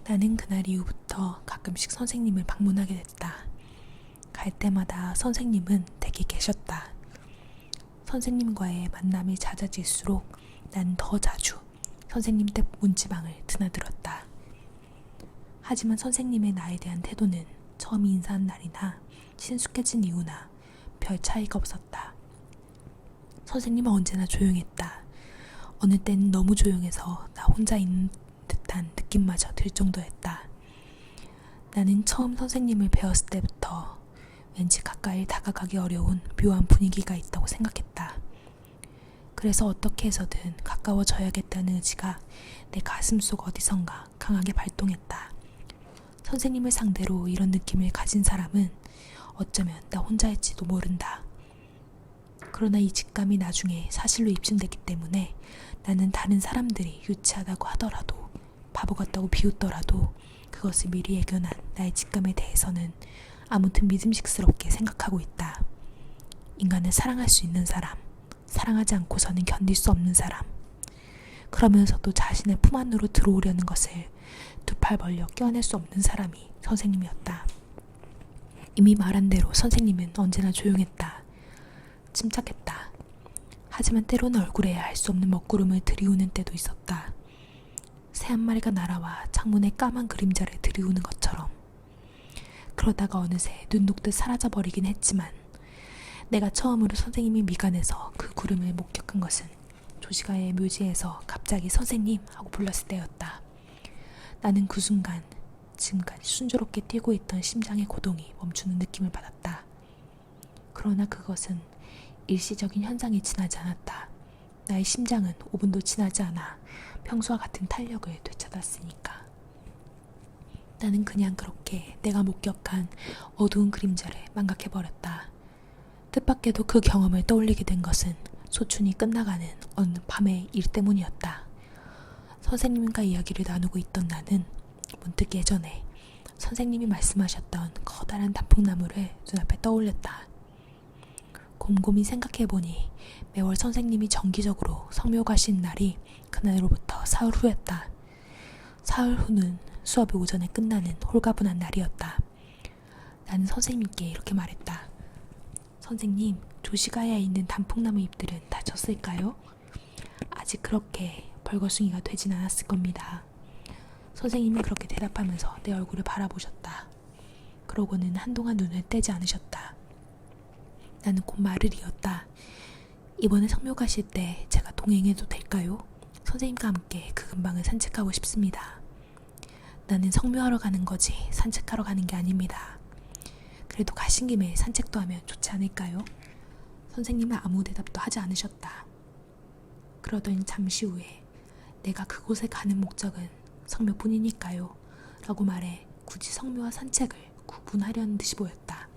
나는 그날 이후부터 가끔씩 선생님을 방문하게 됐다. 갈 때마다 선생님은 댁에 계셨다. 선생님과의 만남이 잦아질수록 난 더 자주 선생님 댁 문지방을 드나들었다. 하지만 선생님의 나에 대한 태도는 처음 인사한 날이나 친숙해진 이후나 별 차이가 없었다. 선생님은 언제나 조용했다. 어느 때는 너무 조용해서 나 혼자 있는 듯한 느낌마저 들 정도였다. 나는 처음 선생님을 배웠을 때부터 왠지 가까이 다가가기 어려운 묘한 분위기가 있다고 생각했다. 그래서 어떻게 해서든 가까워져야겠다는 의지가 내 가슴속 어디선가 강하게 발동했다. 선생님을 상대로 이런 느낌을 가진 사람은 어쩌면 나 혼자일지도 모른다. 그러나 이 직감이 나중에 사실로 입증됐기 때문에 나는 다른 사람들이 유치하다고 하더라도 바보 같다고 비웃더라도 그것을 미리 예견한 나의 직감에 대해서는 아무튼 믿음직스럽게 생각하고 있다. 인간을 사랑할 수 있는 사람, 사랑하지 않고서는 견딜 수 없는 사람, 그러면서도 자신의 품 안으로 들어오려는 것을 두 팔 벌려 껴낼 수 없는 사람이 선생님이었다. 이미 말한 대로 선생님은 언제나 조용했다. 침착했다. 하지만 때로는 얼굴에 알 수 없는 먹구름을 들이우는 때도 있었다. 새 한 마리가 날아와 창문의 까만 그림자를 들이우는 것처럼. 그러다가 어느새 눈 녹듯 사라져버리긴 했지만 내가 처음으로 선생님이 미간에서 그 구름을 목격한 것은 조시가의 묘지에서 갑자기 선생님 하고 불렀을 때였다. 나는 그 순간 지금까지 순조롭게 뛰고 있던 심장의 고동이 멈추는 느낌을 받았다. 그러나 그것은 일시적인 현상이 지나지 않았다. 나의 심장은 5분도 지나지 않아 평소와 같은 탄력을 되찾았으니까. 나는 그냥 그렇게 내가 목격한 어두운 그림자를 망각해버렸다. 뜻밖에도 그 경험을 떠올리게 된 것은 소춘이 끝나가는 어느 밤의 일 때문이었다. 선생님과 이야기를 나누고 있던 나는 문득 예전에 선생님이 말씀하셨던 커다란 단풍나무를 눈앞에 떠올렸다. 곰곰이 생각해보니 매월 선생님이 정기적으로 성묘 가신 날이 그날로부터 사흘 후였다. 사흘 후는 수업이 오전에 끝나는 홀가분한 날이었다. 나는 선생님께 이렇게 말했다. 선생님, 조시가야에 있는 단풍나무 잎들은 다 졌을까요? 아직 그렇게 벌거숭이가 되진 않았을 겁니다. 선생님이 그렇게 대답하면서 내 얼굴을 바라보셨다. 그러고는 한동안 눈을 떼지 않으셨다. 나는 곧 말을 이었다. 이번에 성묘 가실 때 제가 동행해도 될까요? 선생님과 함께 그 근방을 산책하고 싶습니다. 나는 성묘하러 가는 거지 산책하러 가는 게 아닙니다. 그래도 가신 김에 산책도 하면 좋지 않을까요? 선생님은 아무 대답도 하지 않으셨다. 그러더니 잠시 후에 내가 그곳에 가는 목적은 성묘뿐이니까요 라고 말해 굳이 성묘와 산책을 구분하려는 듯이 보였다.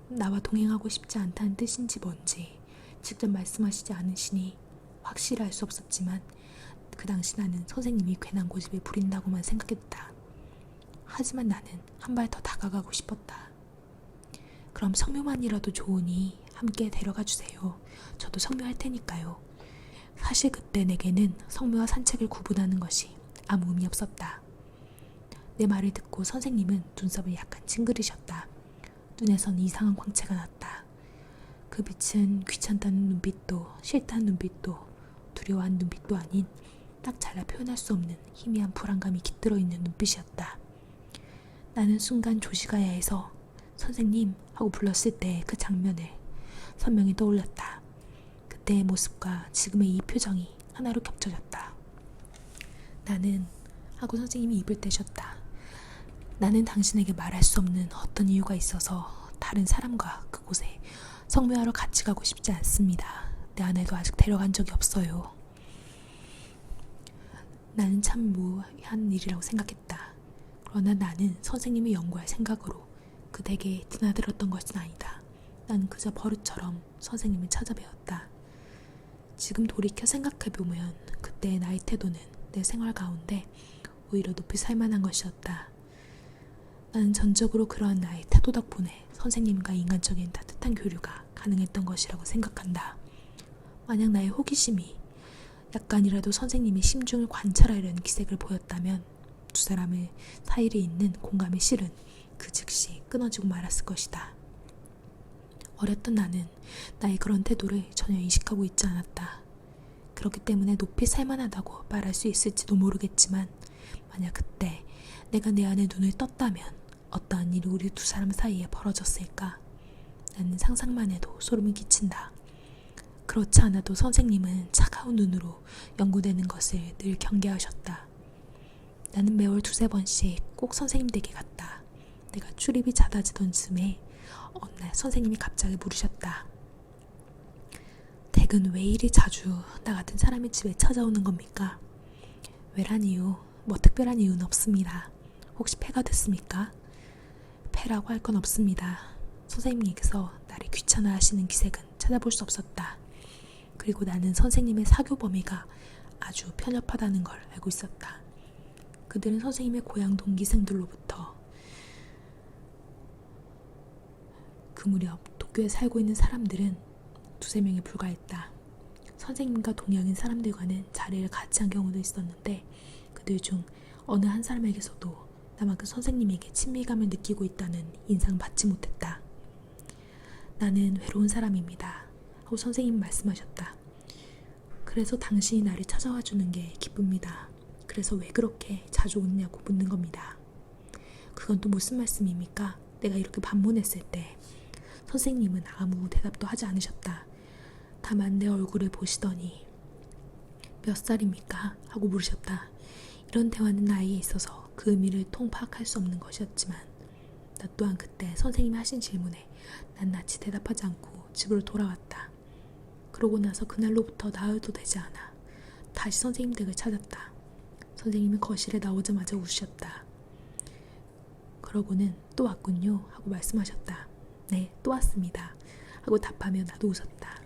나와 동행하고 싶지 않다는 뜻인지 뭔지 직접 말씀하시지 않으시니 확실히 알 수 없었지만 그 당시 나는 선생님이 괜한 고집을 부린다고만 생각했다. 하지만 나는 한 발 더 다가가고 싶었다. 그럼 성묘만이라도 좋으니 함께 데려가 주세요. 저도 성묘할 테니까요. 사실 그때 내게는 성묘와 산책을 구분하는 것이 아무 의미 없었다. 내 말을 듣고 선생님은 눈썹을 약간 찡그리셨다. 눈에선 이상한 광채가 났다. 그 빛은 귀찮다는 눈빛도 싫다는 눈빛도 두려워하는 눈빛도 아닌 딱 잘라 표현할 수 없는 희미한 불안감이 깃들어 있는 눈빛이었다. 나는 순간 조시가야에서 선생님 하고 불렀을 때 그 장면을 선명히 떠올렸다. 그때의 모습과 지금의 이 표정이 하나로 겹쳐졌다. 나는 하고 선생님이 입을 떼셨다. 나는 당신에게 말할 수 없는 어떤 이유가 있어서 다른 사람과 그곳에 성묘하러 같이 가고 싶지 않습니다. 내 아내도 아직 데려간 적이 없어요. 나는 참 무한 일이라고 생각했다. 그러나 나는 선생님이 연구할 생각으로 그 댁에 드나들었던 것은 아니다. 난 그저 버릇처럼 선생님을 찾아뵈었다. 지금 돌이켜 생각해보면 그때의 나의 태도는 내 생활 가운데 오히려 높이 살만한 것이었다. 나는 전적으로 그러한 나의 태도 덕분에 선생님과 인간적인 따뜻한 교류가 가능했던 것이라고 생각한다. 만약 나의 호기심이 약간이라도 선생님의 심중을 관찰하려는 기색을 보였다면 두 사람의 사이에 있는 공감의 실은 그 즉시 끊어지고 말았을 것이다. 어렸던 나는 나의 그런 태도를 전혀 인식하고 있지 않았다. 그렇기 때문에 높이 살만하다고 말할 수 있을지도 모르겠지만 만약 그때 내가 내 안에 눈을 떴다면 어떠한 일이 우리 두 사람 사이에 벌어졌을까? 나는 상상만 해도 소름이 끼친다. 그렇지 않아도 선생님은 차가운 눈으로 연구되는 것을 늘 경계하셨다. 나는 매월 2~3번씩 꼭 선생님 댁에 갔다. 내가 출입이 잦아지던 즈음에 어느 날 선생님이 갑자기 물으셨다. 댁은 왜 이리 자주 나 같은 사람의 집에 찾아오는 겁니까? 왜란 이유, 뭐 특별한 이유는 없습니다. 혹시 폐가 됐습니까? 폐라고 할 건 없습니다. 선생님께서 나를 귀찮아 하시는 기색은 찾아볼 수 없었다. 그리고 나는 선생님의 사교 범위가 아주 편협하다는 걸 알고 있었다. 그들은 선생님의 고향 동기생들로부터 그 무렵 도쿄에 살고 있는 사람들은 2~3명에 불과했다. 선생님과 동양인 사람들과는 자리를 같이 한 경우도 있었는데 그들 중 어느 한 사람에게서도 나만큼 선생님에게 친밀감을 느끼고 있다는 인상을 받지 못했다. 나는 외로운 사람입니다. 하고 선생님이 말씀하셨다. 그래서 당신이 나를 찾아와 주는 게 기쁩니다. 그래서 왜 그렇게 자주 오느냐고 묻는 겁니다. 그건 또 무슨 말씀입니까? 내가 이렇게 반문했을 때 선생님은 아무 대답도 하지 않으셨다. 다만 내 얼굴을 보시더니 몇 살입니까? 하고 물으셨다. 이런 대화는 나에게 있어서 그 의미를 통파악할 수 없는 것이었지만 나 또한 그때 선생님이 하신 질문에 낱낱이 대답하지 않고 집으로 돌아왔다. 그러고 나서 그날로부터 나흘도 되지 않아 다시 선생님 댁을 찾았다. 선생님이 거실에 나오자마자 우셨다. 그러고는 또 왔군요 하고 말씀하셨다. 네, 또 왔습니다 하고 답하며 나도 웃었다.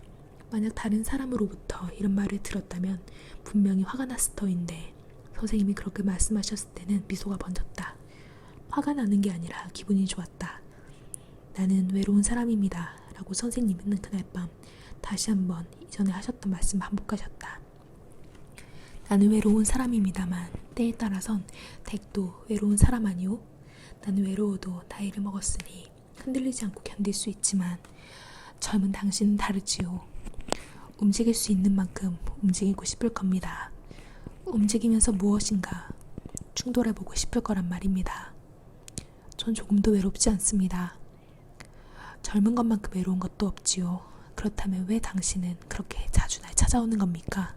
만약 다른 사람으로부터 이런 말을 들었다면 분명히 화가 났을 터인데 선생님이 그렇게 말씀하셨을 때는 미소가 번졌다. 화가 나는 게 아니라 기분이 좋았다. 나는 외로운 사람입니다 라고 선생님은 그날 밤 다시 한번 이전에 하셨던 말씀 반복하셨다. 나는 외로운 사람입니다만 때에 따라선 댁도 외로운 사람 아니오? 나는 외로워도 나이를 먹었으니 흔들리지 않고 견딜 수 있지만 젊은 당신은 다르지요. 움직일 수 있는 만큼 움직이고 싶을 겁니다. 움직이면서 무엇인가 충돌해보고 싶을 거란 말입니다. 전 조금도 외롭지 않습니다. 젊은 것만큼 외로운 것도 없지요. 그렇다면 왜 당신은 그렇게 자주 날 찾아오는 겁니까?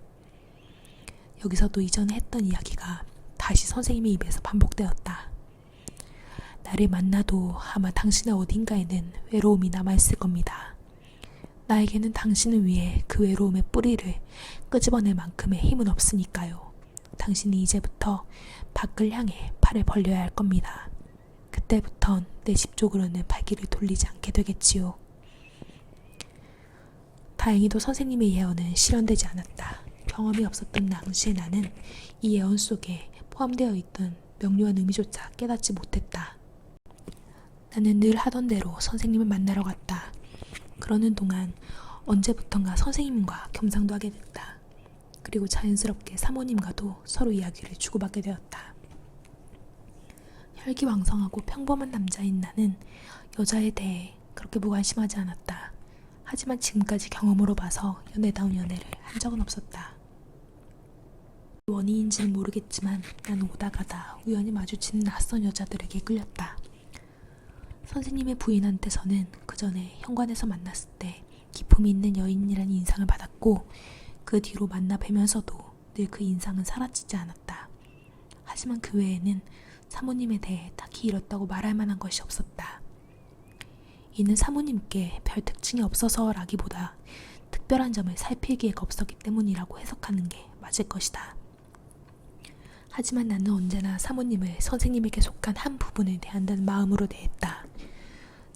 여기서도 이전에 했던 이야기가 다시 선생님의 입에서 반복되었다. 나를 만나도 아마 당신의 어딘가에는 외로움이 남아있을 겁니다. 나에게는 당신을 위해 그 외로움의 뿌리를 끄집어낼 만큼의 힘은 없으니까요. 당신이 이제부터 밖을 향해 팔을 벌려야 할 겁니다. 그때부턴 내 집 쪽으로는 발길을 돌리지 않게 되겠지요. 다행히도 선생님의 예언은 실현되지 않았다. 경험이 없었던 당시의 나는 이 예언 속에 포함되어 있던 명료한 의미조차 깨닫지 못했다. 나는 늘 하던 대로 선생님을 만나러 갔다. 그러는 동안 언제부턴가 선생님과 겸상도 하게 됐다. 그리고 자연스럽게 사모님과도 서로 이야기를 주고받게 되었다. 혈기왕성하고 평범한 남자인 나는 여자에 대해 그렇게 무관심하지 않았다. 하지만 지금까지 경험으로 봐서 연애다운 연애를 한 적은 없었다. 원인인지는 모르겠지만 나는 오다가다 우연히 마주치는 낯선 여자들에게 끌렸다. 선생님의 부인한테서는 그 전에 현관에서 만났을 때 기품이 있는 여인이라는 인상을 받았고 그 뒤로 만나 뵈면서도 늘 그 인상은 사라지지 않았다. 하지만 그 외에는 사모님에 대해 딱히 이렇다고 말할 만한 것이 없었다. 이는 사모님께 별 특징이 없어서라기보다 특별한 점을 살필 기회가 없었기 때문이라고 해석하는 게 맞을 것이다. 하지만 나는 언제나 사모님을 선생님에게 속한 한 부분을 대한다는 마음으로 대했다.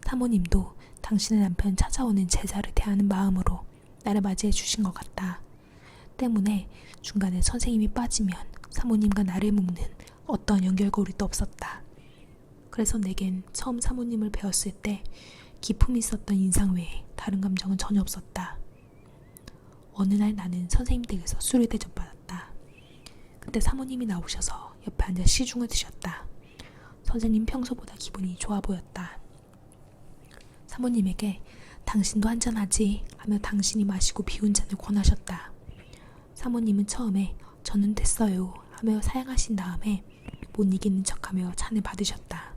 사모님도 당신의 남편 찾아오는 제자를 대하는 마음으로 나를 맞이해 주신 것 같다. 때문에 중간에 선생님이 빠지면 사모님과 나를 묶는 어떤 연결고리도 없었다. 그래서 내겐 처음 사모님을 배웠을 때 기품이 있었던 인상 외에 다른 감정은 전혀 없었다. 어느 날 나는 선생님 댁에서 술을 대접받았다. 그때 사모님이 나오셔서 옆에 앉아 시중을 드셨다. 선생님 평소보다 기분이 좋아 보였다. 사모님에게 당신도 한잔하지 하며 당신이 마시고 비운 잔을 권하셨다. 사모님은 처음에 저는 됐어요 하며 사양하신 다음에 못 이기는 척하며 잔을 받으셨다.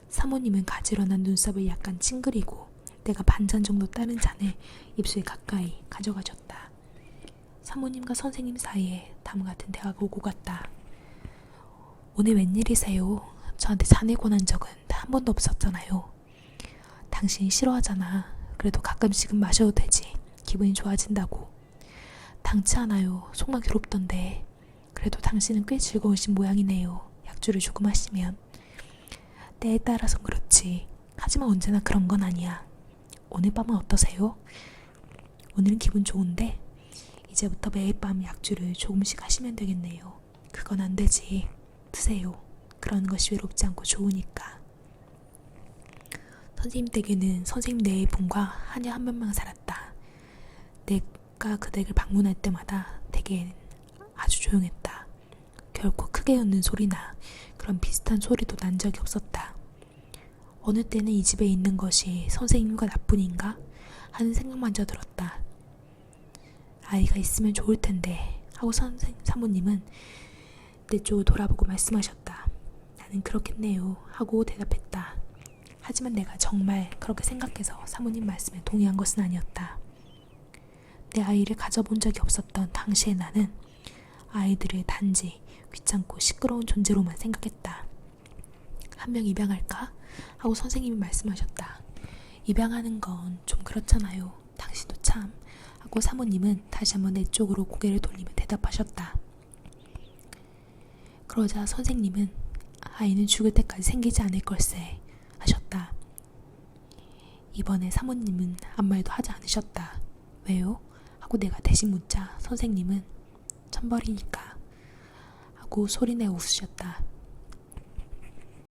사모님은 가지런한 눈썹을 약간 찡그리고 내가 반잔 정도 따른 잔을 입술 가까이 가져가셨다. 사모님과 선생님 사이에 다음 같은 대화가 오고 갔다. 오늘 웬일이세요? 저한테 잔을 권한 적은 한 번도 없었잖아요. 당신이 싫어하잖아. 그래도 가끔씩은 마셔도 되지. 기분이 좋아진다고. 당치 않아요. 속만 괴롭던데. 그래도 당신은 꽤 즐거우신 모양이네요. 약주를 조금 하시면. 때에 따라선 그렇지. 하지만 언제나 그런 건 아니야. 오늘 밤은 어떠세요? 오늘은 기분 좋은데 이제부터 매일 밤 약주를 조금씩 하시면 되겠네요. 그건 안 되지. 드세요. 그러는 것이 외롭지 않고 좋으니까. 선생님 댁에는 선생님 네 분과 하녀 한 명만 살았다. 내가 그 댁을 방문할 때마다 댁엔 아주 조용했다. 결코 크게 웃는 소리나 그런 비슷한 소리도 난 적이 없었다. 어느 때는 이 집에 있는 것이 선생님과 나뿐인가 하는 생각마저 들었다. 아이가 있으면 좋을 텐데 하고 사모님은 내 쪽을 돌아보고 말씀하셨다. 나는 그렇겠네요 하고 대답했다. 하지만 내가 정말 그렇게 생각해서 사모님 말씀에 동의한 것은 아니었다. 내 아이를 가져본 적이 없었던 당시의 나는 아이들을 단지 귀찮고 시끄러운 존재로만 생각했다. 한 명 입양할까? 하고 선생님이 말씀하셨다. 입양하는 건 좀 그렇잖아요. 당신도 참. 하고 사모님은 다시 한번 내 쪽으로 고개를 돌리며 대답하셨다. 그러자 선생님은 아이는 죽을 때까지 생기지 않을 걸세 하셨다. 이번에 사모님은 아무 말도 하지 않으셨다. 왜요? 하고 내가 대신 묻자 선생님은 천벌이니까 하고 소리내 웃으셨다.